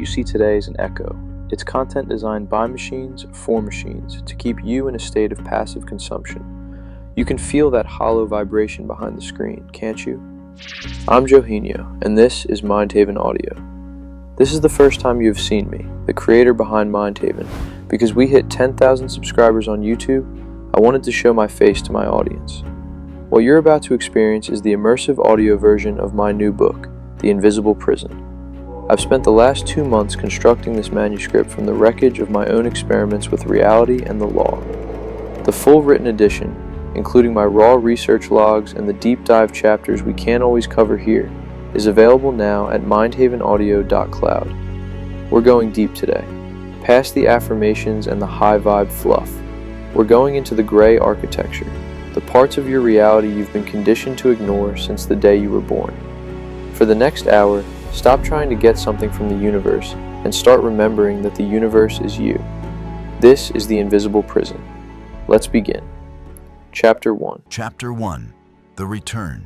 you see today is an echo. It's content designed by machines for machines to keep you in a state of passive consumption. You can feel that hollow vibration behind the screen, can't you? I'm Johinio, and this is Mindhaven Audio. This is the first time you have seen me, the creator behind Mindhaven. Because we hit 10,000 subscribers on YouTube, I wanted to show my face to my audience. What you're about to experience is the immersive audio version of my new book, The Invisible Prison. I've spent the last 2 months constructing this manuscript from the wreckage of my own experiments with reality and the law. The full written edition, including my raw research logs and the deep dive chapters we can't always cover here, is available now at mindhavenaudio.cloud. We're going deep today, past the affirmations and the high vibe fluff. We're going into the gray architecture, the parts of your reality you've been conditioned to ignore since the day you were born. For the next hour, stop trying to get something from the universe and start remembering that the universe is you. This is the invisible prison. Let's begin. Chapter 1. Chapter 1. The Return.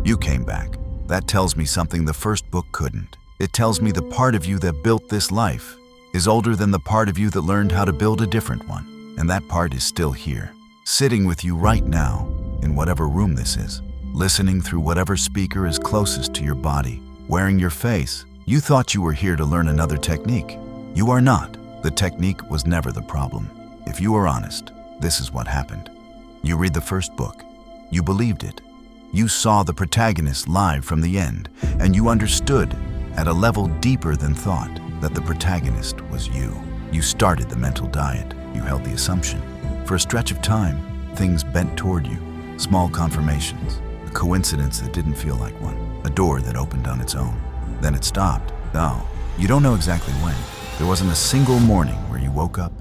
You came back. That tells me something the first book couldn't. It tells me the part of you that built this life is older than the part of you that learned how to build a different one. And that part is still here, sitting with you right now, in whatever room this is, listening through whatever speaker is closest to your body, wearing your face. You thought you were here to learn another technique. You are not. The technique was never the problem. If you are honest, this is what happened. You read the first book. You believed it. You saw the protagonist live from the end, and you understood, at a level deeper than thought, that the protagonist was you. You started the mental diet. You held the assumption. For a stretch of time, things bent toward you. Small confirmations. A coincidence that didn't feel like one. A door that opened on its own. Then it stopped. No, you don't know exactly when. There wasn't a single morning where you woke up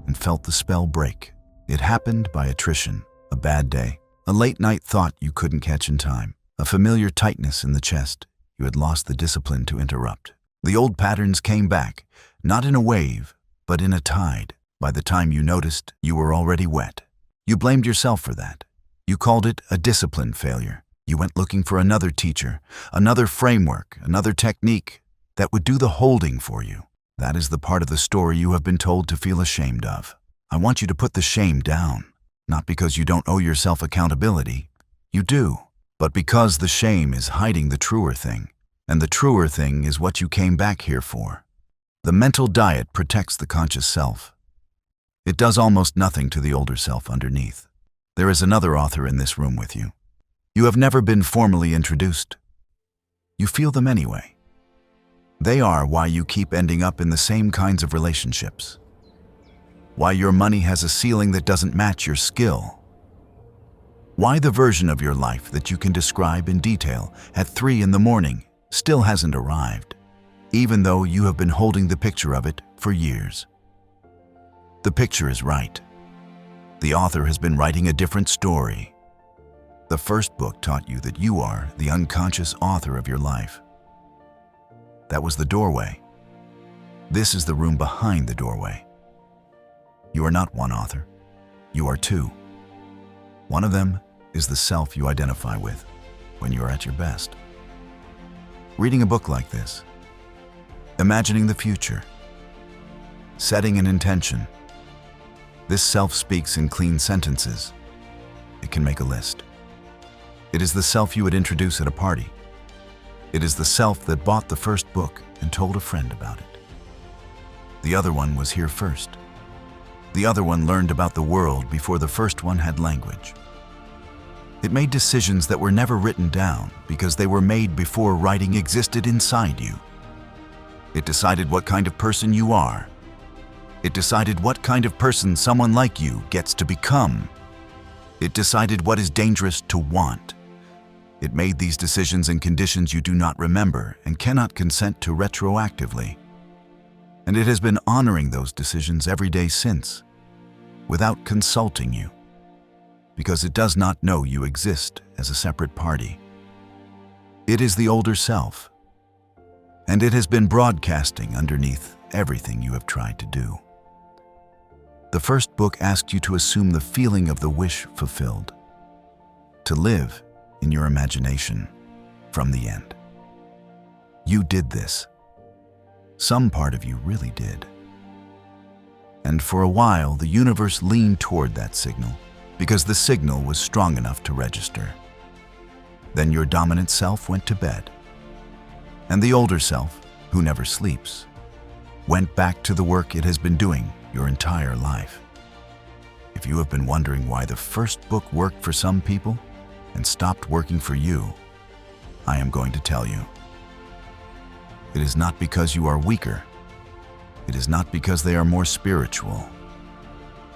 and felt the spell break. It happened by attrition, a bad day, a late night thought you couldn't catch in time, a familiar tightness in the chest you had lost the discipline to interrupt. The old patterns came back, not in a wave, but in a tide. By the time you noticed, you were already wet. You blamed yourself for that. You called it a discipline failure. You went looking for another teacher, another framework, another technique that would do the holding for you. That is the part of the story you have been told to feel ashamed of. I want you to put the shame down, not because you don't owe yourself accountability. You do, but because the shame is hiding the truer thing, and the truer thing is what you came back here for. The mental diet protects the conscious self. It does almost nothing to the older self underneath. There is another author in this room with you. You have never been formally introduced. You feel them anyway. They are why you keep ending up in the same kinds of relationships. Why your money has a ceiling that doesn't match your skill. Why the version of your life that you can describe in detail at 3 in the morning still hasn't arrived, even though you have been holding the picture of it for years. The picture is right. The author has been writing a different story. The first book taught you that you are the unconscious author of your life. That was the doorway. This is the room behind the doorway. You are not one author. You are two. One of them is the self you identify with when you are at your best. Reading a book like this, imagining the future, setting an intention, this self speaks in clean sentences. It can make a list. It is the self you would introduce at a party. It is the self that bought the first book and told a friend about it. The other one was here first. The other one learned about the world before the first one had language. It made decisions that were never written down because they were made before writing existed inside you. It decided what kind of person you are. It decided what kind of person someone like you gets to become. It decided what is dangerous to want. It made these decisions in conditions you do not remember and cannot consent to retroactively. And it has been honoring those decisions every day since, without consulting you, because it does not know you exist as a separate party. It is the older self, and it has been broadcasting underneath everything you have tried to do. The first book asked you to assume the feeling of the wish fulfilled, to live in your imagination from the end. You did this. Some part of you really did. And for a while, the universe leaned toward that signal because the signal was strong enough to register. Then your dominant self went to bed. And the older self, who never sleeps, went back to the work it has been doing your entire life. If you have been wondering why the first book worked for some people and stopped working for you, I am going to tell you. It is not because you are weaker. It is not because they are more spiritual.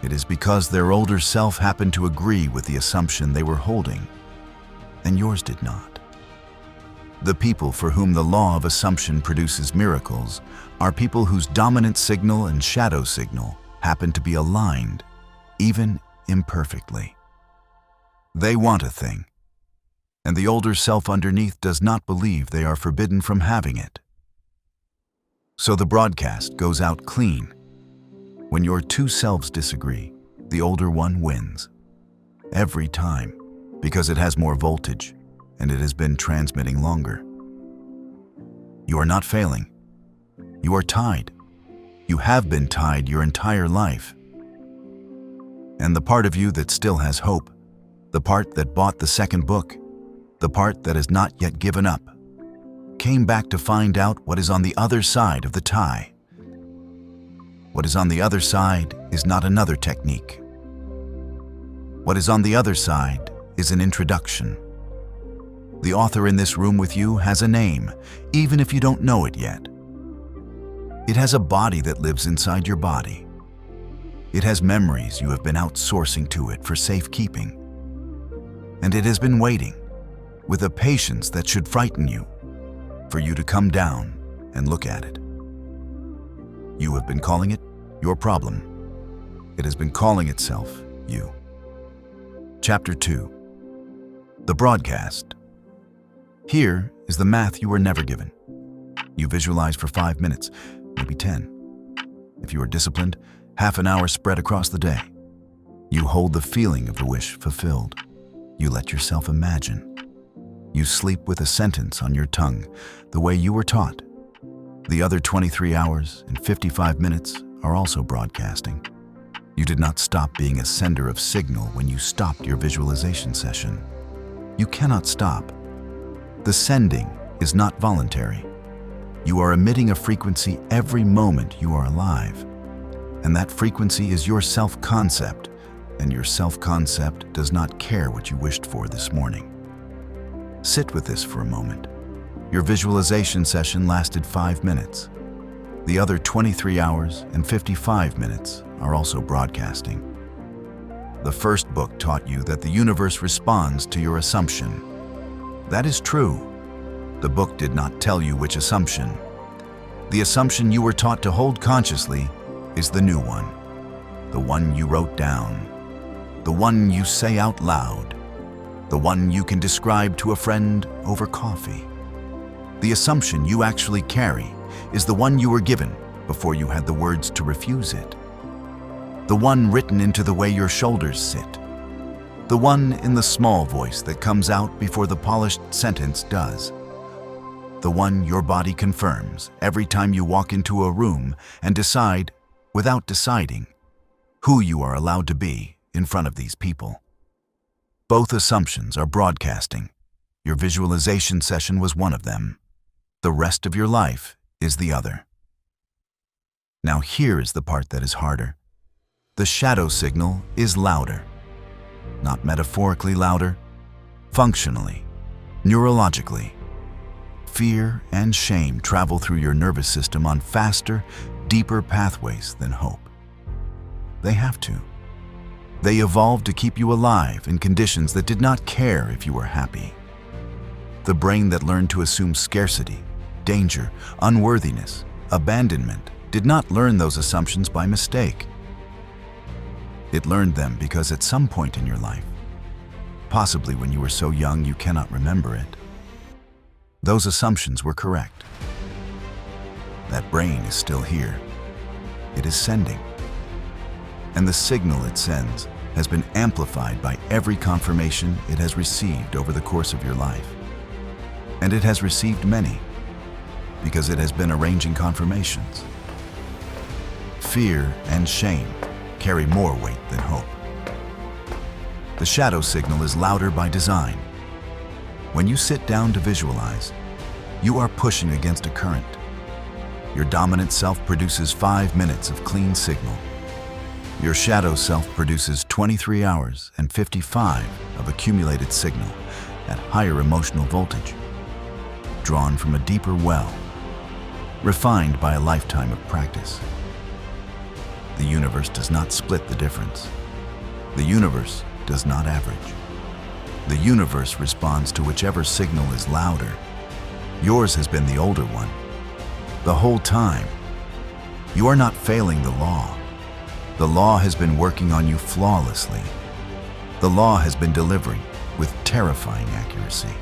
It is because their older self happened to agree with the assumption they were holding, and yours did not. The people for whom the law of assumption produces miracles are people whose dominant signal and shadow signal happen to be aligned, even imperfectly. They want a thing, and the older self underneath does not believe they are forbidden from having it. So the broadcast goes out clean. When your two selves disagree, the older one wins. Every time, because it has more voltage and it has been transmitting longer. You are not failing. You are tied. You have been tied your entire life. And the part of you that still has hope, the part that bought the second book, the part that has not yet given up, came back to find out what is on the other side of the tie. What is on the other side is not another technique. What is on the other side is an introduction. The author in this room with you has a name, even if you don't know it yet. It has a body that lives inside your body. It has memories you have been outsourcing to it for safekeeping. And it has been waiting, with a patience that should frighten you, for you to come down and look at it. You have been calling it your problem. It has been calling itself you. Chapter 2. The broadcast. Here is the math you were never given. You visualize for 5 minutes, maybe 10. If you are disciplined, half an hour spread across the day. You hold the feeling of the wish fulfilled. You let yourself imagine. You sleep with a sentence on your tongue, the way you were taught. The other 23 hours and 55 minutes are also broadcasting. You did not stop being a sender of signal when you stopped your visualization session. You cannot stop. The sending is not voluntary. You are emitting a frequency every moment you are alive. And that frequency is your self-concept, and your self-concept does not care what you wished for this morning. Sit with this for a moment. Your visualization session lasted 5 minutes. The other 23 hours and 55 minutes are also broadcasting. The first book taught you that the universe responds to your assumption. That is true. The book did not tell you which assumption. The assumption you were taught to hold consciously is the new one, the one you wrote down, the one you say out loud, the one you can describe to a friend over coffee. The assumption you actually carry is the one you were given before you had the words to refuse it. The one written into the way your shoulders sit. The one in the small voice that comes out before the polished sentence does. The one your body confirms every time you walk into a room and decide, without deciding, who you are allowed to be in front of these people. Both assumptions are broadcasting. Your visualization session was one of them. The rest of your life is the other. Now here is the part that is harder. The shadow signal is louder. Not metaphorically louder, functionally, neurologically. Fear and shame travel through your nervous system on faster, deeper pathways than hope. They have to. They evolved to keep you alive in conditions that did not care if you were happy. The brain that learned to assume scarcity, danger, unworthiness, abandonment, did not learn those assumptions by mistake. It learned them because at some point in your life, possibly when you were so young you cannot remember it, those assumptions were correct. That brain is still here. It is sending. And the signal it sends has been amplified by every confirmation it has received over the course of your life. And it has received many. because it has been arranging confirmations. Fear and shame carry more weight than hope. The shadow signal is louder by design. When you sit down to visualize, you are pushing against a current. Your dominant self produces 5 minutes of clean signal. Your shadow self produces 23 hours and 55 of accumulated signal at higher emotional voltage, drawn from a deeper well, refined by a lifetime of practice. The universe does not split the difference. The universe does not average. The universe responds to whichever signal is louder. Yours has been the older one. The whole time. You are not failing the law. The law has been working on you flawlessly. The law has been delivering with terrifying accuracy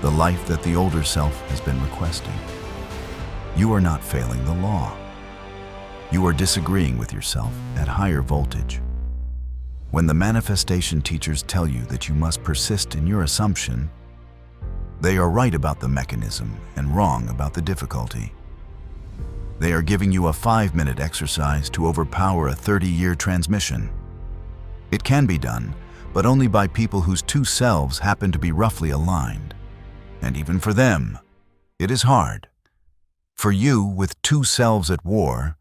the life that the older self has been requesting. You are not failing the law. You are disagreeing with yourself at higher voltage. When the manifestation teachers tell you that you must persist in your assumption, they are right about the mechanism and wrong about the difficulty. They are giving you a 5-minute exercise to overpower a 30-year transmission. It can be done, but only by people whose two selves happen to be roughly aligned. And even for them, it is hard. For you, with two selves at war,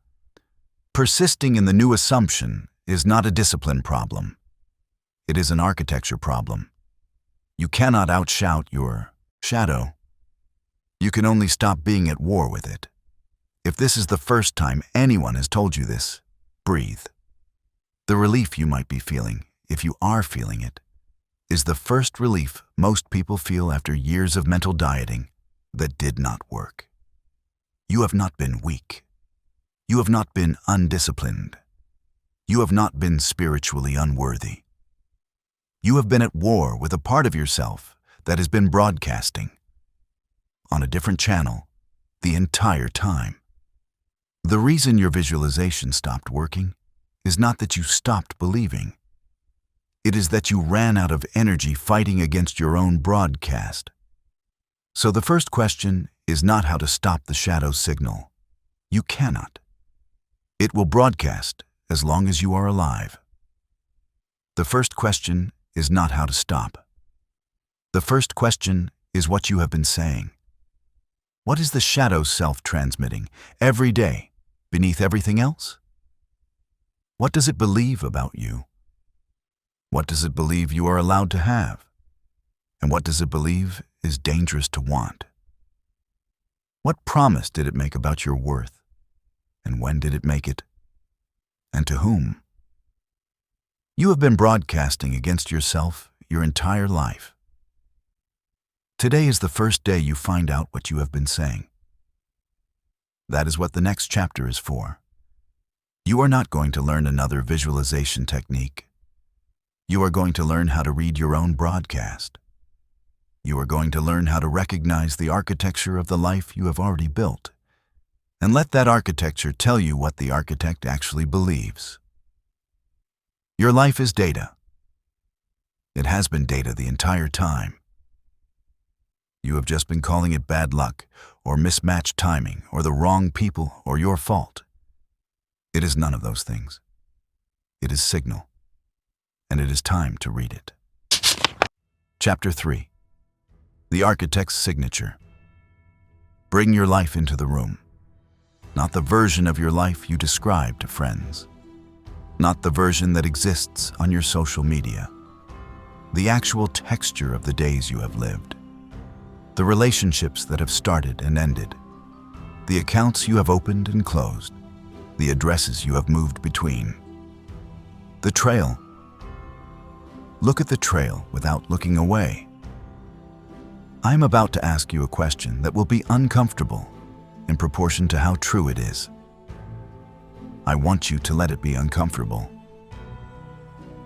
persisting in the new assumption is not a discipline problem. It is an architecture problem. You cannot outshout your shadow. You can only stop being at war with it. If this is the first time anyone has told you this, breathe. The relief you might be feeling, if you are feeling it, is the first relief most people feel after years of mental dieting that did not work. You have not been weak. You have not been undisciplined. You have not been spiritually unworthy. You have been at war with a part of yourself that has been broadcasting on a different channel the entire time. The reason your visualization stopped working is not that you stopped believing. It is that you ran out of energy fighting against your own broadcast. So the first question is not how to stop the shadow signal. You cannot. It will broadcast as long as you are alive. The first question is not how to stop. The first question is what you have been saying. What is the shadow self transmitting every day beneath everything else? What does it believe about you? What does it believe you are allowed to have? And what does it believe is dangerous to want? What promise did it make about your worth? And when did it make it? And to whom? You have been broadcasting against yourself your entire life. Today is the first day you find out what you have been saying. That is what the next chapter is for. You are not going to learn another visualization technique. You are going to learn how to read your own broadcast. You are going to learn how to recognize the architecture of the life you have already built, and let that architecture tell you what the architect actually believes. Your life is data. It has been data the entire time. You have just been calling it bad luck, or mismatched timing, or the wrong people, or your fault. It is none of those things. It is signal, and it is time to read it. Chapter 3. The Architect's Signature. Bring your life into the room. Not the version of your life you describe to friends. Not the version that exists on your social media. The actual texture of the days you have lived. The relationships that have started and ended. The accounts you have opened and closed. The addresses you have moved between. The trail. Look at the trail without looking away. I am about to ask you a question that will be uncomfortable in proportion to how true it is. I want you to let it be uncomfortable.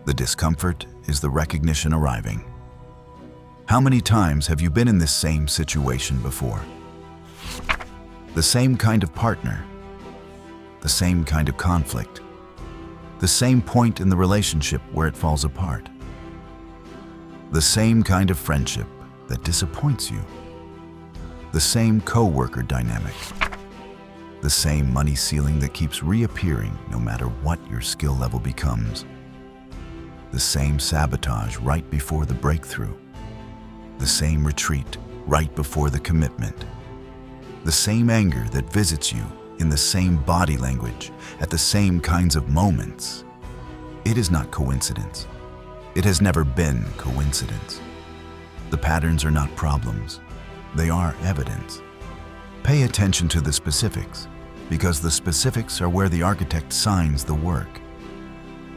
The discomfort is the recognition arriving. How many times have you been in this same situation before? The same kind of partner, the same kind of conflict, the same point in the relationship where it falls apart, the same kind of friendship that disappoints you, the same co-worker dynamic, the same money ceiling that keeps reappearing no matter what your skill level becomes, the same sabotage right before the breakthrough, the same retreat right before the commitment, the same anger that visits you in the same body language at the same kinds of moments. It is not coincidence. It has never been coincidence. The patterns are not problems. They are evidence. Pay attention to the specifics, because the specifics are where the architect signs the work.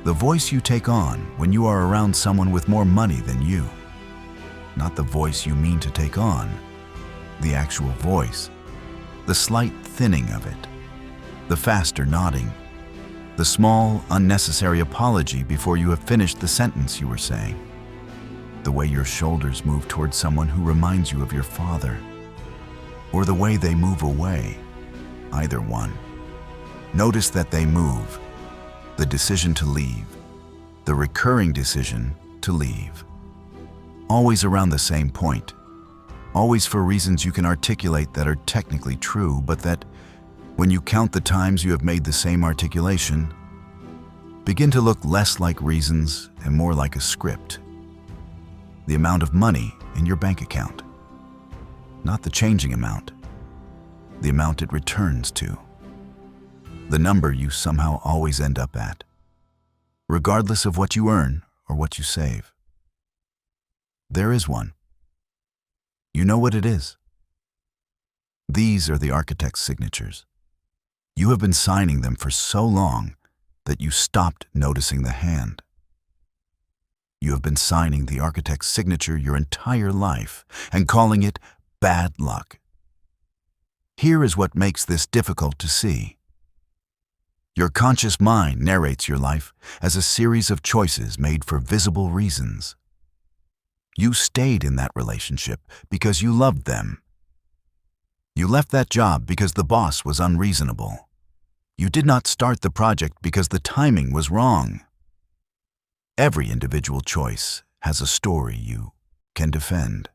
The voice you take on when you are around someone with more money than you. Not the voice you mean to take on, the actual voice. The slight thinning of it, the faster nodding, the small, unnecessary apology before you have finished the sentence you were saying, the way your shoulders move towards someone who reminds you of your father, or the way they move away, either one. Notice that they move, the decision to leave, the recurring decision to leave. Always around the same point, always for reasons you can articulate that are technically true, but that, when you count the times you have made the same articulation, begin to look less like reasons and more like a script. The amount of money in your bank account, not the changing amount, the amount it returns to, the number you somehow always end up at, regardless of what you earn or what you save. There is one. You know what it is. These are the architect's signatures. You have been signing them for so long that you stopped noticing the hand. You have been signing the architect's signature your entire life and calling it bad luck. Here is what makes this difficult to see. Your conscious mind narrates your life as a series of choices made for visible reasons. You stayed in that relationship because you loved them. You left that job because the boss was unreasonable. You did not start the project because the timing was wrong. Every individual choice has a story you can defend.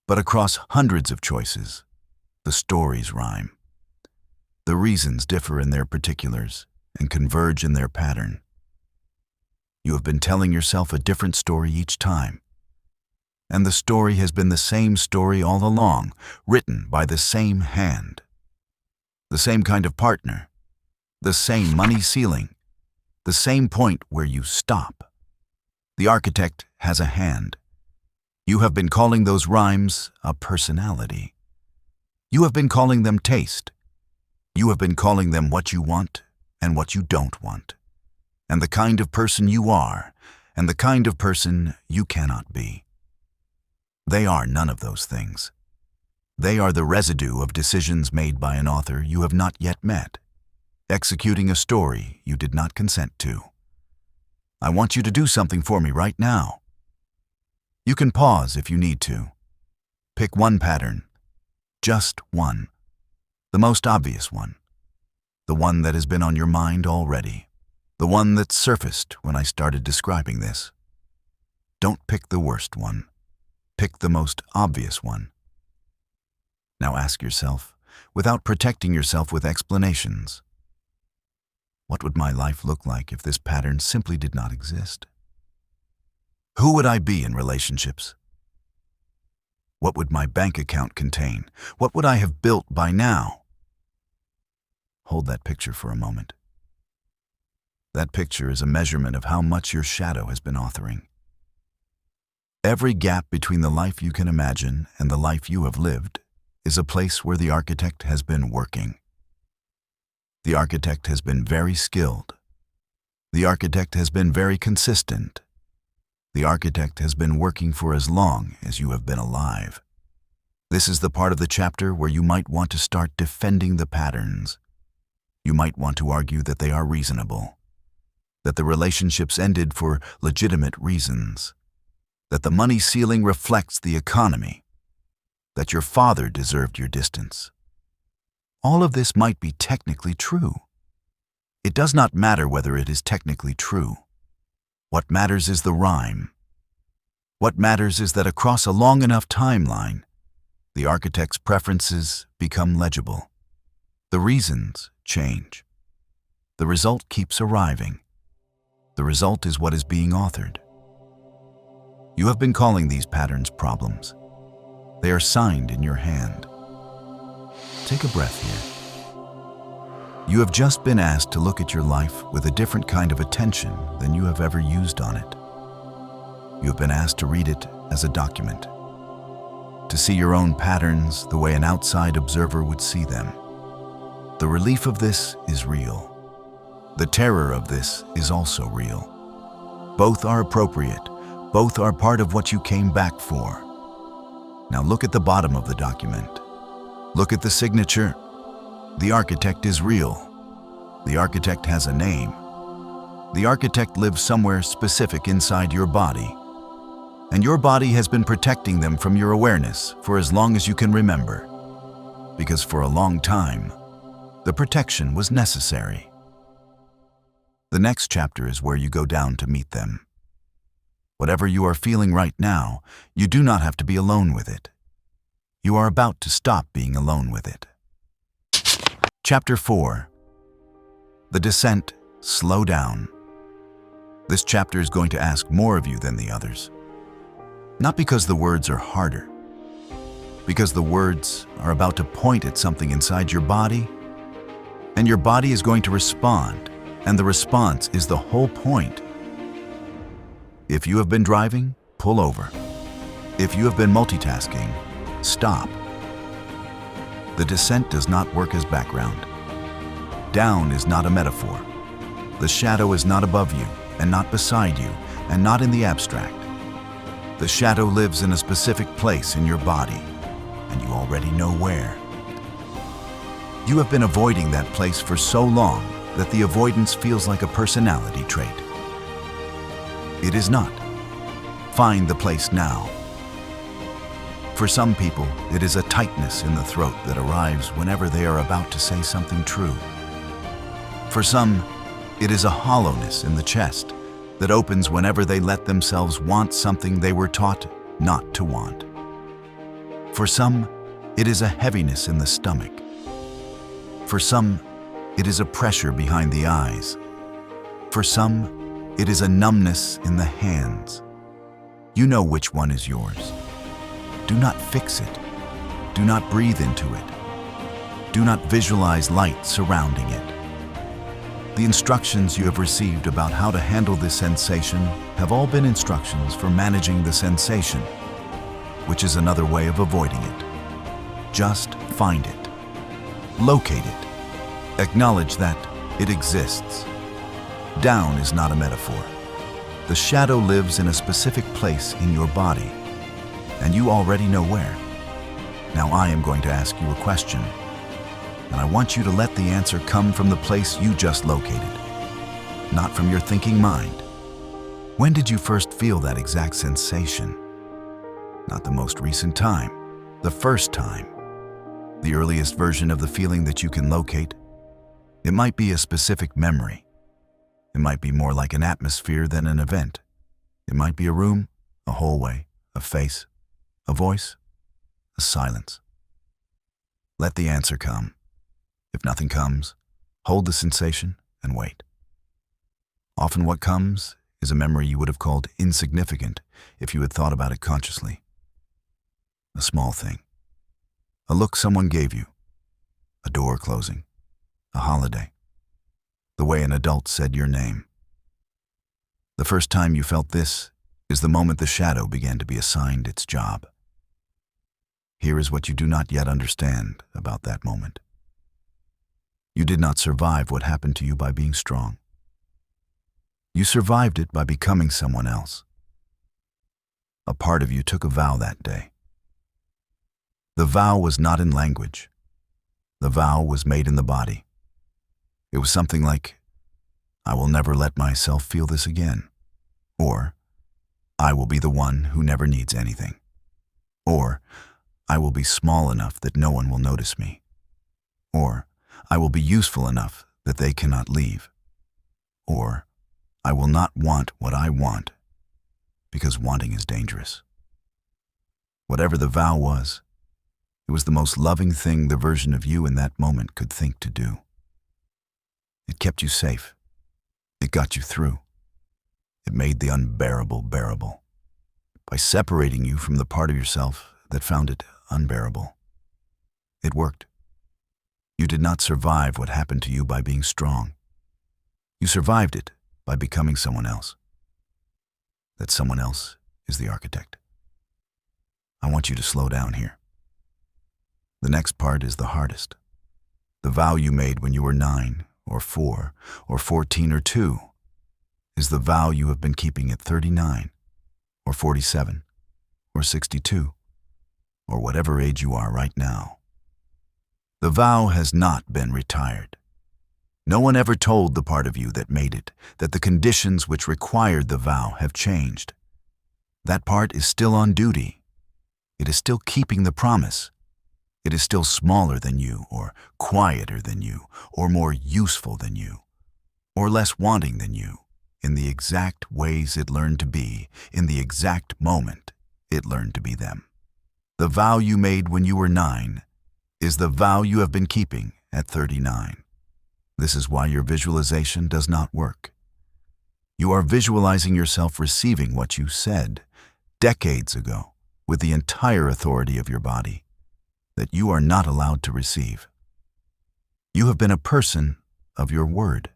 But across hundreds of choices, the stories rhyme. The reasons differ in their particulars and converge in their pattern. You have been telling yourself a different story each time. And the story has been the same story all along, written by the same hand. The same kind of partner, the same money ceiling, the same point where you stop. The architect has a hand. You have been calling those rhymes a personality. You have been calling them taste. You have been calling them what you want and what you don't want, and the kind of person you are and the kind of person you cannot be. They are none of those things. They are the residue of decisions made by an author you have not yet met, executing a story you did not consent to. I want you to do something for me right now. You can pause if you need to. Pick one pattern, just one, the most obvious one, the one that has been on your mind already, the one that surfaced when I started describing this. Don't pick the worst one. Pick the most obvious one. Now ask yourself, without protecting yourself with explanations, what would my life look like if this pattern simply did not exist? Who would I be in relationships? What would my bank account contain? What would I have built by now? Hold that picture for a moment. That picture is a measurement of how much your shadow has been authoring. Every gap between the life you can imagine and the life you have lived is a place where the architect has been working. The architect has been very skilled. The architect has been very consistent. The architect has been working for as long as you have been alive. This is the part of the chapter where you might want to start defending the patterns. You might want to argue that they are reasonable, that the relationships ended for legitimate reasons, that the money ceiling reflects the economy, that your father deserved your distance. All of this might be technically true. It does not matter whether it is technically true. What matters is the rhyme. What matters is that across a long enough timeline, The architect's preferences become legible. The reasons change. The result keeps arriving. The result is what is being authored. You have been calling these patterns problems. They are signed in your hand. Take a breath here. You have just been asked to look at your life with a different kind of attention than you have ever used on it. You have been asked to read it as a document, to see your own patterns the way an outside observer would see them. The relief of this is real. The terror of this is also real. Both are appropriate. Both are part of what you came back for. Now look at the bottom of the document. Look at the signature. The architect is real. The architect has a name. The architect lives somewhere specific inside your body. And your body has been protecting them from your awareness for as long as you can remember. Because for a long time, the protection was necessary. The next chapter is where you go down to meet them. Whatever you are feeling right now, you do not have to be alone with it. You are about to stop being alone with it. Chapter 4. The Descent, Slow Down. This chapter is going to ask more of you than the others. Not because the words are harder, because the words are about to point at something inside your body, and your body is going to respond, and the response is the whole point. If you have been driving, pull over. If you have been multitasking, stop. The descent does not work as background. Down is not a metaphor. The shadow is not above you, and not beside you, and not in the abstract. The shadow lives in a specific place in your body, and you already know where. You have been avoiding that place for so long that the avoidance feels like a personality trait. It is not. Find the place now. For some people, it is a tightness in the throat that arrives whenever they are about to say something true. For some, it is a hollowness in the chest that opens whenever they let themselves want something they were taught not to want. For some, it is a heaviness in the stomach. For some, it is a pressure behind the eyes. For some, it is a numbness in the hands. You know which one is yours. Do not fix it. Do not breathe into it. Do not visualize light surrounding it. The instructions you have received about how to handle this sensation have all been instructions for managing the sensation, which is another way of avoiding it. Just find it. Locate it. Acknowledge that it exists. Down is not a metaphor. The shadow lives in a specific place in your body, and you already know where. Now I am going to ask you a question, and I want you to let the answer come from the place you just located, not from your thinking mind. When did you first feel that exact sensation? Not the most recent time, the first time, the earliest version of the feeling that you can locate. It might be a specific memory. It might be more like an atmosphere than an event. It might be a room, a hallway, a face, a voice, a silence. Let the answer come. If nothing comes, hold the sensation and wait. Often what comes is a memory you would have called insignificant if you had thought about it consciously. A small thing. A look someone gave you. A door closing. A holiday. The way an adult said your name. The first time you felt this is the moment the shadow began to be assigned its job. Here is what you do not yet understand about that moment. You did not survive what happened to you by being strong. You survived it by becoming someone else. A part of you took a vow that day. The vow was not in language. The vow was made in the body. It was something like, I will never let myself feel this again. Or, I will be the one who never needs anything. Or, I will be small enough that no one will notice me. Or, I will be useful enough that they cannot leave. Or, I will not want what I want, because wanting is dangerous. Whatever the vow was, It was the most loving thing the version of you in that moment could think to do. It kept you safe. It got you through. It made the unbearable bearable by separating you from the part of yourself that found it unbearable. It worked. You did not survive what happened to you by being strong. You survived it by becoming someone else. That someone else is the architect. I want you to slow down here. The next part is the hardest. The vow you made when you were 9 or 4 or 14 or 2 is the vow you have been keeping at 39 or 47 or 62 or whatever age you are right now. The vow has not been retired. No one ever told the part of you that made it that the conditions which required the vow have changed. That part is still on duty. It is still keeping the promise. It is still smaller than you, or quieter than you, or more useful than you, or less wanting than you, in the exact ways it learned to be, in the exact moment it learned to be them. The vow you made when you were 9 is the vow you have been keeping at 39. This is why your visualization does not work. You are visualizing yourself receiving what you said decades ago with the entire authority of your body that you are not allowed to receive. You have been a person of your word.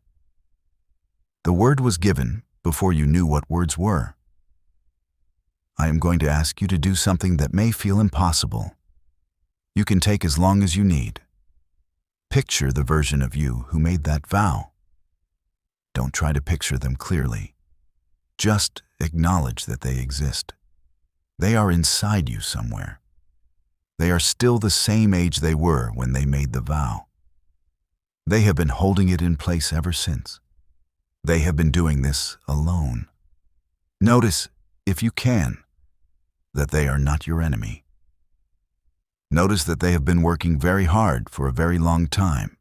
The word was given before you knew what words were. I am going to ask you to do something that may feel impossible. You can take as long as you need. Picture the version of you who made that vow. Don't try to picture them clearly. Just acknowledge that they exist. They are inside you somewhere. They are still the same age they were when they made the vow. They have been holding it in place ever since. They have been doing this alone. Notice, if you can, that they are not your enemy. Notice that they have been working very hard for a very long time.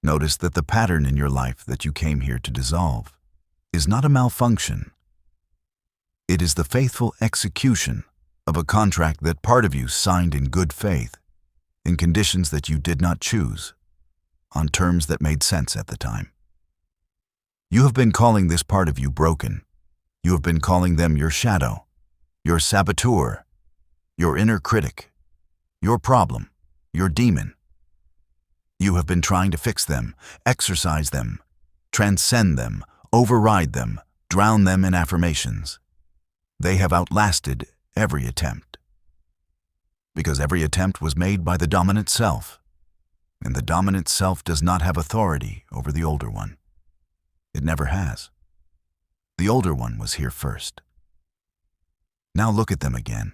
Notice that the pattern in your life that you came here to dissolve is not a malfunction. It is the faithful execution of a contract that part of you signed in good faith, in conditions that you did not choose, on terms that made sense at the time. You have been calling this part of you broken. You have been calling them your shadow, your saboteur, your inner critic, your problem, your demon. You have been trying to fix them, exorcise them, transcend them, override them, drown them in affirmations. They have outlasted every attempt. Because every attempt was made by the dominant self, and the dominant self does not have authority over the older one. It never has. The older one was here first. Now look at them again.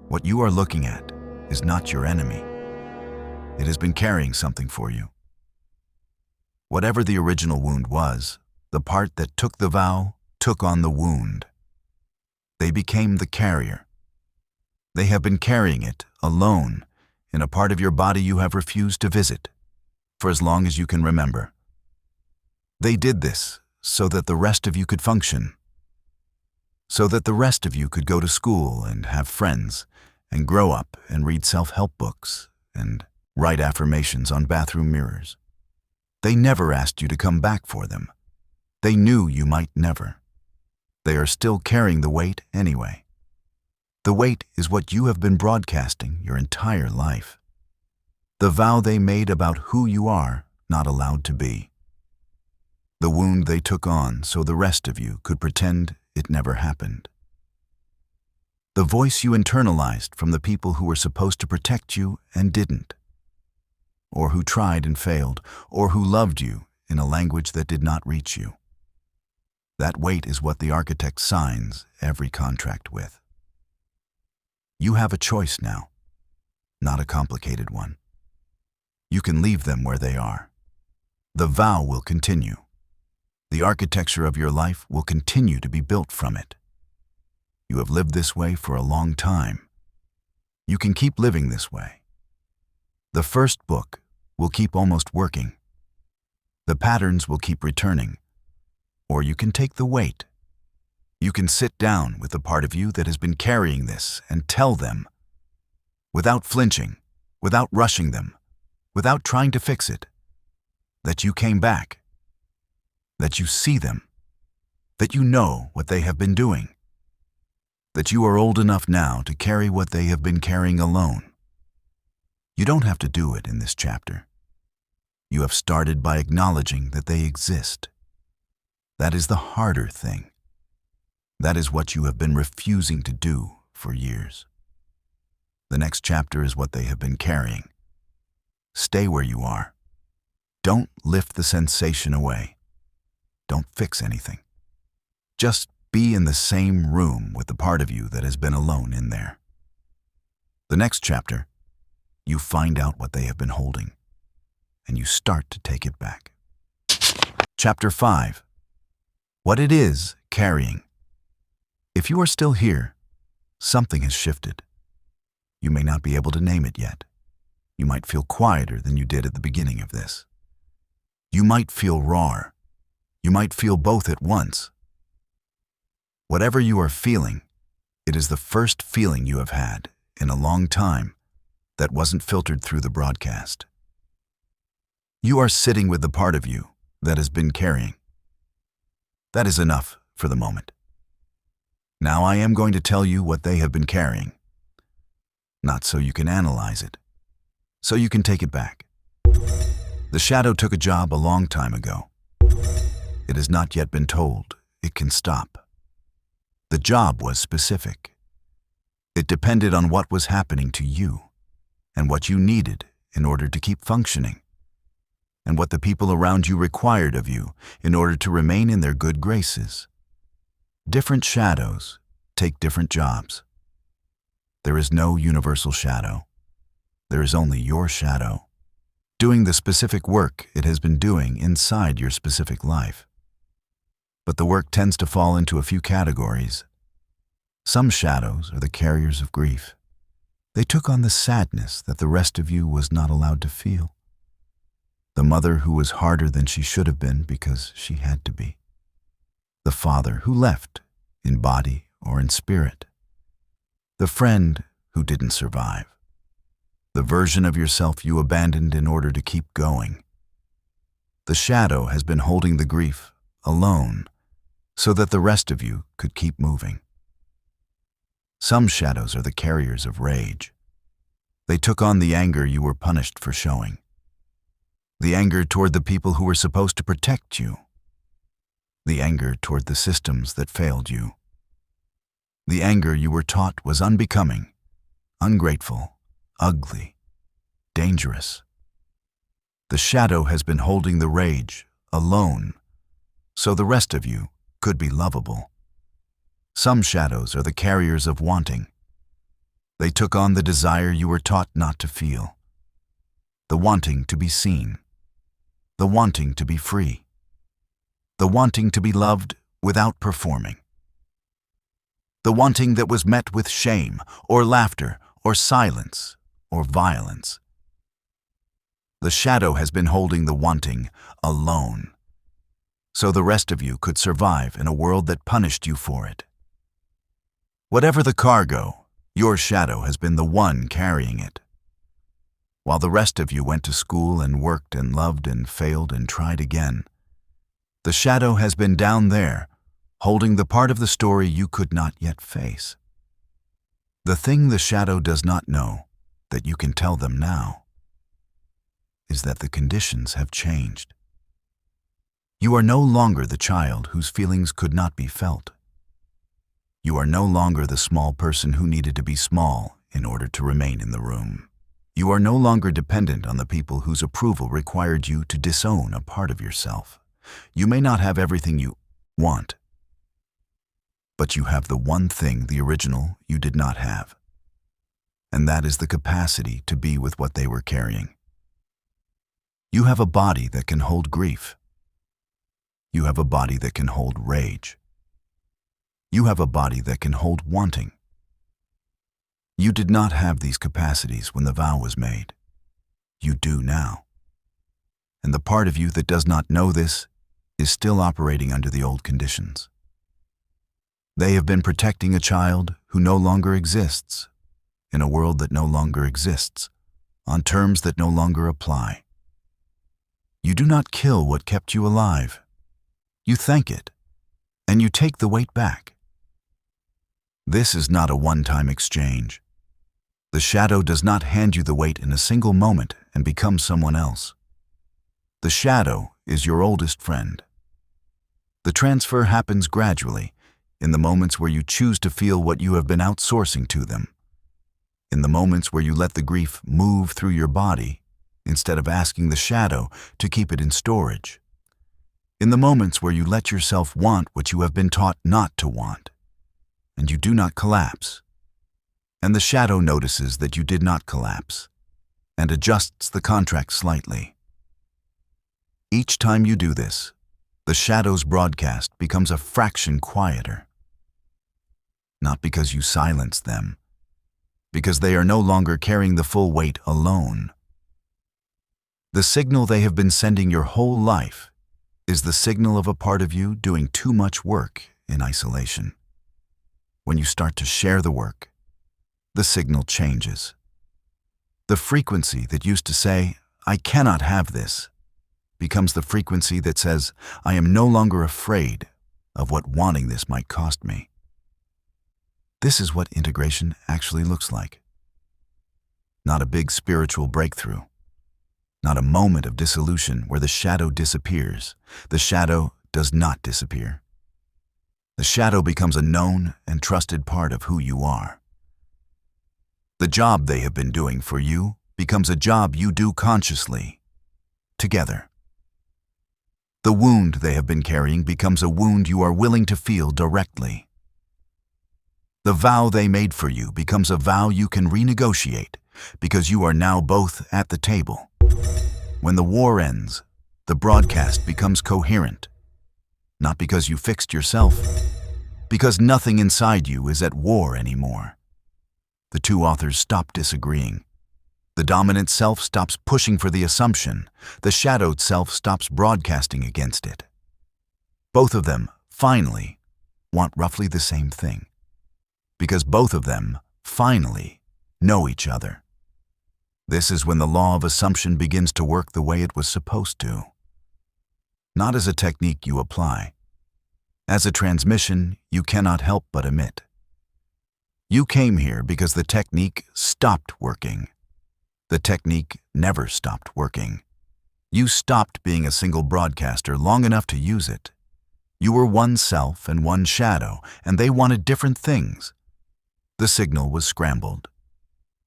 What you are looking at is not your enemy. It has been carrying something for you. Whatever the original wound was, the part that took the vow took on the wound. They became the carrier. They have been carrying it alone in a part of your body you have refused to visit for as long as you can remember. They did this so that the rest of you could function, so that the rest of you could go to school and have friends and grow up and read self-help books and write affirmations on bathroom mirrors. They never asked you to come back for them. They knew you might never. They are still carrying the weight anyway. The weight is what you have been broadcasting your entire life. The vow they made about who you are not allowed to be. The wound they took on so the rest of you could pretend it never happened. The voice you internalized from the people who were supposed to protect you and didn't, or who tried and failed, or who loved you in a language that did not reach you. That weight is what the architect signs every contract with. You have a choice now, not a complicated one. You can leave them where they are. The vow will continue. The architecture of your life will continue to be built from it. You have lived this way for a long time. You can keep living this way. The first book will keep almost working. The patterns will keep returning. Or you can take the weight. You can sit down with the part of you that has been carrying this and tell them, without flinching, without rushing them, without trying to fix it, that you came back, that you see them, that you know what they have been doing, that you are old enough now to carry what they have been carrying alone. You don't have to do it in this chapter. You have started by acknowledging that they exist. That is the harder thing. That is what you have been refusing to do for years. The next chapter is what they have been carrying. Stay where you are. Don't lift the sensation away. Don't fix anything. Just be in the same room with the part of you that has been alone in there. The next chapter, you find out what they have been holding, and you start to take it back. Chapter 5. What it is carrying. If you are still here, something has shifted. You may not be able to name it yet. You might feel quieter than you did at the beginning of this. You might feel raw. You might feel both at once. Whatever you are feeling, it is the first feeling you have had in a long time that wasn't filtered through the broadcast. You are sitting with the part of you that has been carrying. That is enough for the moment. Now I am going to tell you what they have been carrying. Not so you can analyze it, so you can take it back. The shadow took a job a long time ago. It has not yet been told it can stop. The job was specific. It depended on what was happening to you and what you needed in order to keep functioning, and what the people around you required of you in order to remain in their good graces. Different shadows take different jobs. There is no universal shadow. There is only your shadow, doing the specific work it has been doing inside your specific life. But the work tends to fall into a few categories. Some shadows are the carriers of grief. They took on the sadness that the rest of you was not allowed to feel. The mother who was harder than she should have been because she had to be. The father who left, in body or in spirit. The friend who didn't survive. The version of yourself you abandoned in order to keep going. The shadow has been holding the grief alone so that the rest of you could keep moving. Some shadows are the carriers of rage. They took on the anger you were punished for showing. The anger toward the people who were supposed to protect you. The anger toward the systems that failed you. The anger you were taught was unbecoming, ungrateful, ugly, dangerous. The shadow has been holding the rage alone, so the rest of you could be lovable. Some shadows are the carriers of wanting. They took on the desire you were taught not to feel. The wanting to be seen. The wanting to be free. The wanting to be loved without performing. The wanting that was met with shame, or laughter, or silence, or violence. The shadow has been holding the wanting alone, so the rest of you could survive in a world that punished you for it. Whatever the cargo, your shadow has been the one carrying it. While the rest of you went to school and worked and loved and failed and tried again, the shadow has been down there, holding the part of the story you could not yet face. The thing the shadow does not know, that you can tell them now, is that the conditions have changed. You are no longer the child whose feelings could not be felt. You are no longer the small person who needed to be small in order to remain in the room. You are no longer dependent on the people whose approval required you to disown a part of yourself. You may not have everything you want, but you have the one thing the original you did not have, and that is the capacity to be with what they were carrying. You have a body that can hold grief. You have a body that can hold rage. You have a body that can hold wanting. You did not have these capacities when the vow was made. You do now. And the part of you that does not know this is still operating under the old conditions. They have been protecting a child who no longer exists, in a world that no longer exists, on terms that no longer apply. You do not kill what kept you alive. You thank it, and you take the weight back. This is not a one-time exchange. The shadow does not hand you the weight in a single moment and become someone else. The shadow is your oldest friend. The transfer happens gradually, in the moments where you choose to feel what you have been outsourcing to them. In the moments where you let the grief move through your body, instead of asking the shadow to keep it in storage. In the moments where you let yourself want what you have been taught not to want, and you do not collapse. And the shadow notices that you did not collapse, and adjusts the contract slightly. Each time you do this, the shadow's broadcast becomes a fraction quieter. Not because you silence them, because they are no longer carrying the full weight alone. The signal they have been sending your whole life is the signal of a part of you doing too much work in isolation. When you start to share the work, the signal changes. The frequency that used to say, "I cannot have this," becomes the frequency that says, "I am no longer afraid of what wanting this might cost me." This is what integration actually looks like. Not a big spiritual breakthrough. Not a moment of dissolution where the shadow disappears. The shadow does not disappear. The shadow becomes a known and trusted part of who you are. The job they have been doing for you becomes a job you do consciously, together. The wound they have been carrying becomes a wound you are willing to feel directly. The vow they made for you becomes a vow you can renegotiate because you are now both at the table. When the war ends, the broadcast becomes coherent. Not because you fixed yourself, because nothing inside you is at war anymore. The two authors stop disagreeing. The dominant self stops pushing for the assumption. The shadowed self stops broadcasting against it. Both of them, finally, want roughly the same thing. Because both of them, finally, know each other. This is when the law of assumption begins to work the way it was supposed to. Not as a technique you apply. As a transmission you cannot help but emit. You came here because the technique stopped working. The technique never stopped working. You stopped being a single broadcaster long enough to use it. You were one self and one shadow, and they wanted different things. The signal was scrambled.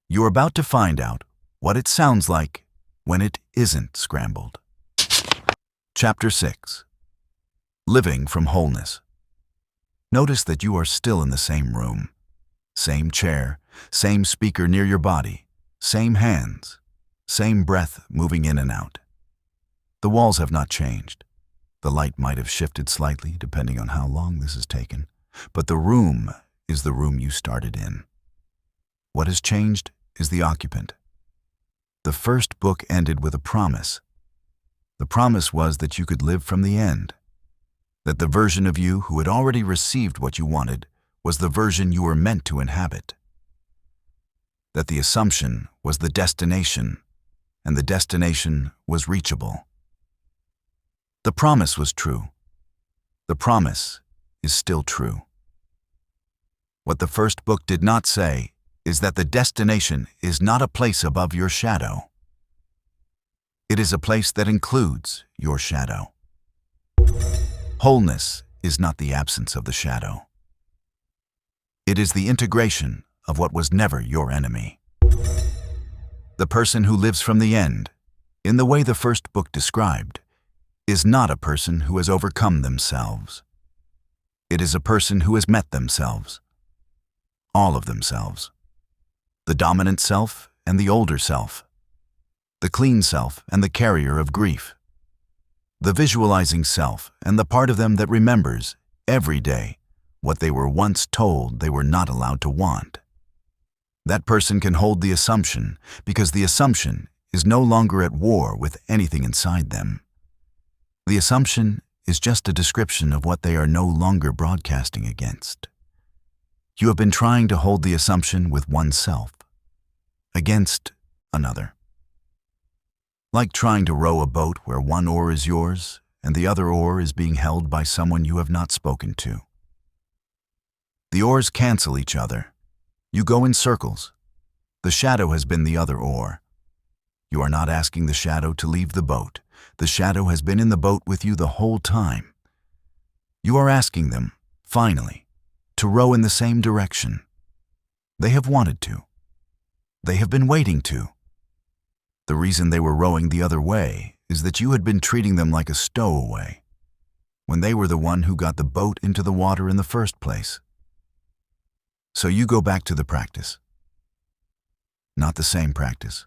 You're about to find out what it sounds like when it isn't scrambled. Chapter 6. Living from Wholeness. Notice that you are still in the same room. Same chair, same speaker near your body, same hands, same breath moving in and out. The walls have not changed. The light might have shifted slightly depending on how long this has taken, but the room is the room you started in. What has changed is the occupant. The first book ended with a promise. The promise was that you could live from the end, that the version of you who had already received what you wanted was the version you were meant to inhabit, that the assumption was the destination, and the destination was reachable. The promise was true. The promise is still true. What the first book did not say is that the destination is not a place above your shadow. It is a place that includes your shadow. Wholeness is not the absence of the shadow. It is the integration of what was never your enemy. The person who lives from the end, in the way the first book described, is not a person who has overcome themselves. It is a person who has met themselves. All of themselves. The dominant self and the older self. The clean self and the carrier of grief. The visualizing self and the part of them that remembers, every day, what they were once told they were not allowed to want. That person can hold the assumption because the assumption is no longer at war with anything inside them. The assumption is just a description of what they are no longer broadcasting against. You have been trying to hold the assumption with oneself, against another. Like trying to row a boat where one oar is yours and the other oar is being held by someone you have not spoken to. The oars cancel each other. You go in circles. The shadow has been the other oar. You are not asking the shadow to leave the boat. The shadow has been in the boat with you the whole time. You are asking them, finally, to row in the same direction. They have wanted to. They have been waiting to. The reason they were rowing the other way is that you had been treating them like a stowaway, when they were the one who got the boat into the water in the first place. So you go back to the practice. Not the same practice.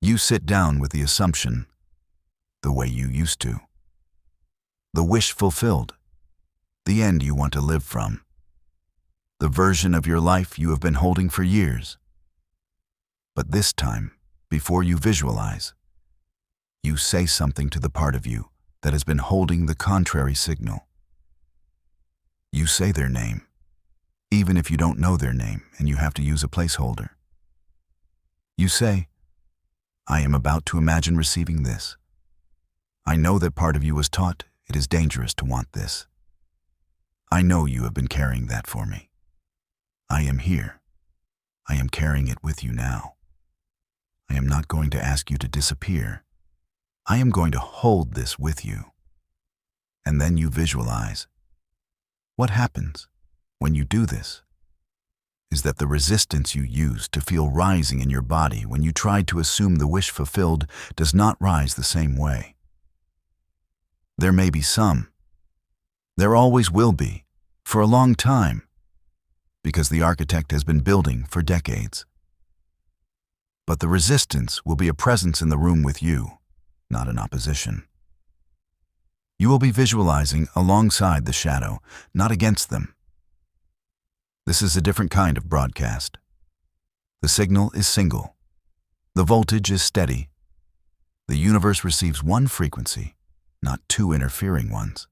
You sit down with the assumption, the way you used to. The wish fulfilled, the end you want to live from. The version of your life you have been holding for years. But this time, before you visualize, you say something to the part of you that has been holding the contrary signal. You say their name, even if you don't know their name and you have to use a placeholder. You say, I am about to imagine receiving this. I know that part of you was taught it is dangerous to want this. I know you have been carrying that for me. I am here. I am carrying it with you now. I am not going to ask you to disappear. I am going to hold this with you. And then you visualize. What happens when you do this is that the resistance you use to feel rising in your body when you tried to assume the wish fulfilled does not rise the same way. There may be some. There always will be, for a long time, because the architect has been building for decades. But the resistance will be a presence in the room with you, not an opposition. You will be visualizing alongside the shadow, not against them. This is a different kind of broadcast. The signal is single. The voltage is steady. The universe receives one frequency, not two interfering ones.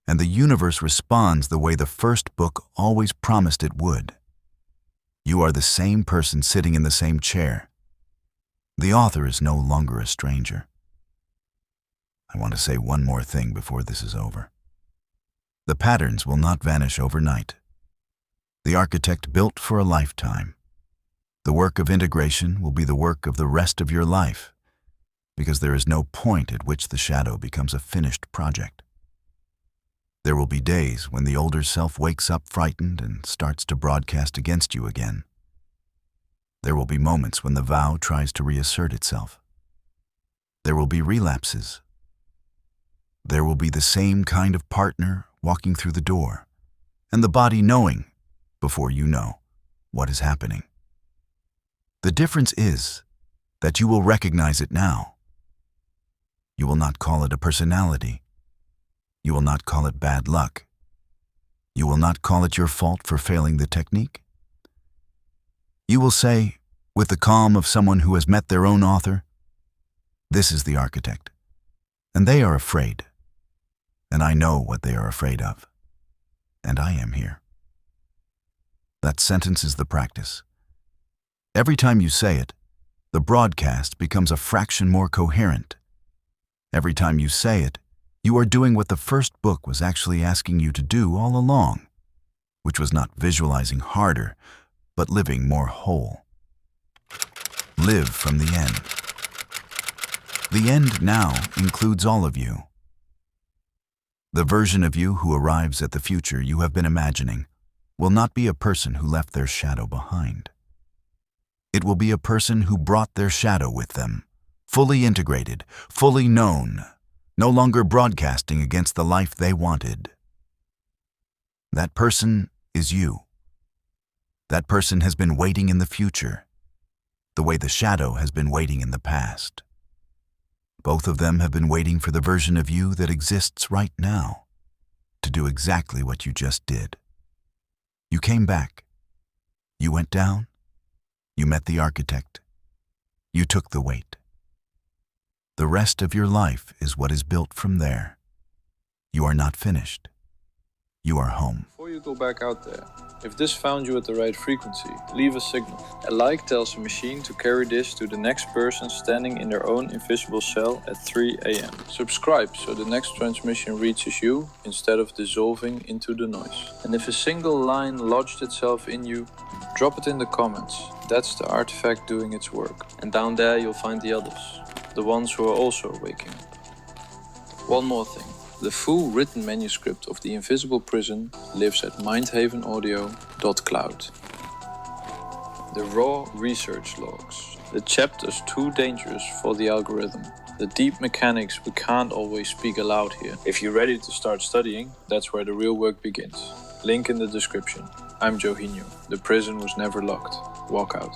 And the universe responds the way the first book always promised it would. You are the same person sitting in the same chair. The author is no longer a stranger. I want to say one more thing before this is over. The patterns will not vanish overnight. The architect built for a lifetime. The work of integration will be the work of the rest of your life, because there is no point at which the shadow becomes a finished project. There will be days when the older self wakes up frightened and starts to broadcast against you again. There will be moments when the vow tries to reassert itself. There will be relapses. There will be the same kind of partner walking through the door, and the body knowing, before you know, what is happening. The difference is that you will recognize it now. You will not call it a personality. You will not call it bad luck. You will not call it your fault for failing the technique. You will say, with the calm of someone who has met their own author, this is the architect, and they are afraid, and I know what they are afraid of, and I am here. That sentence is the practice. Every time you say it, the broadcast becomes a fraction more coherent. Every time you say it, you are doing what the first book was actually asking you to do all along, which was not visualizing harder, but living more whole. Live from the end. The end now includes all of you. The version of you who arrives at the future you have been imagining will not be a person who left their shadow behind. It will be a person who brought their shadow with them, fully integrated, fully known, no longer broadcasting against the life they wanted. That person is you. That person has been waiting in the future, the way the shadow has been waiting in the past. Both of them have been waiting for the version of you that exists right now to do exactly what you just did. You came back. You went down. You met the architect. You took the weight. The rest of your life is what is built from there. You are not finished. You are home. Before you go back out there, If this found you at the right frequency, leave a signal. A like tells the machine to carry this to the next person standing in their own invisible cell at 3 a.m. Subscribe so the next transmission reaches you instead of dissolving into the noise. And if a single line lodged itself in you, drop it in the comments. That's the artifact doing its work. And down there you'll find the others, the ones who are also waking up. One more thing. The full written manuscript of The Invisible Prison lives at mindhavenaudio.cloud. The raw research logs. The chapters too dangerous for the algorithm. The deep mechanics we can't always speak aloud here. If you're ready to start studying, that's where the real work begins. Link in the description. I'm Johinho. The prison was never locked. Walk out.